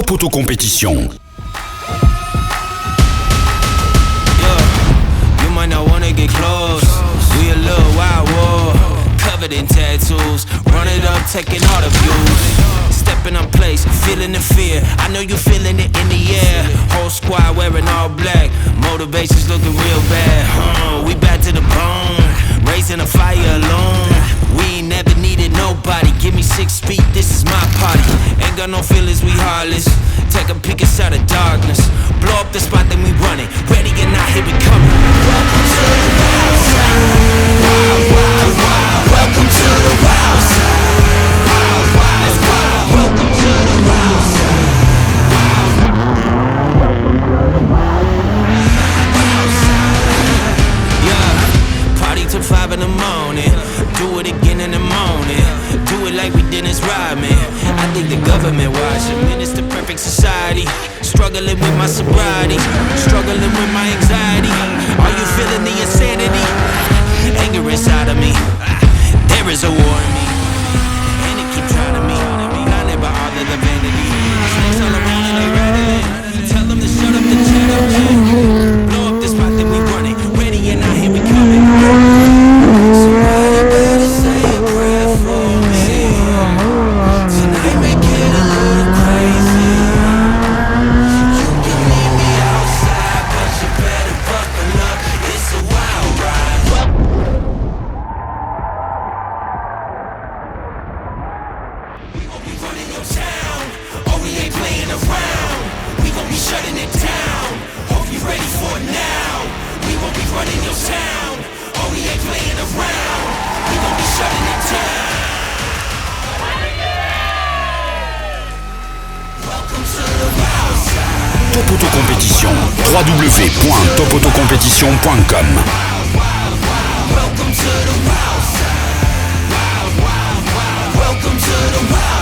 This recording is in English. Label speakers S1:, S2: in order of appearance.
S1: TOPO compétition.
S2: You might not wanna get close. We a little wild war, covered in tattoos. Run it up, taking all the views. Stepping up place, feeling the fear. I know you feeling it in the air. Whole squad wearing all black. Motivation's looking real bad. We back to the bone, raising a fire alone. We ain't never needed nobody. Give me 6 feet, this is my party. Ain't got no feelings, we heartless. Take a peek inside the darkness. Blow up the spot, then we run it. Ready or not, here we coming. Welcome to the wild side. Wild, wild, wild. Welcome to the wild side. Wild, wild, let's go. Welcome to the wild side. Wild, wild. Welcome to the wild side. Yeah, party till 5 in the morning. Do it again in the morning. Do it like we did this ride, man. I think the government watching. Man, it's the perfect society. Struggling with my sobriety, struggling with my anxiety. Are you feeling the insanity? Anger inside of me. There is a war in me, and it keeps trying to me. Blinded by all of the vanity. Snakes all around and they rattling. Tell them to shut up the chatter. Blow up the spot, then we run it. Ready and now here we coming. Somebody better say a prayer for me. Tonight make it a little crazy. You can meet me outside, but you better buckle up. It's a wild ride. We gon' be running your town. Oh, we ain't playing around. We gon' be shutting it down. Hope you ready for it now. We gon' be running your town. Oh, we ain't playing around. We gon' be shutting it down. Welcome to the wild side.
S1: TOPO compétition. www.topotocompétition.com.
S2: Welcome to the wild side. Wild, wild, wild. Welcome to the wild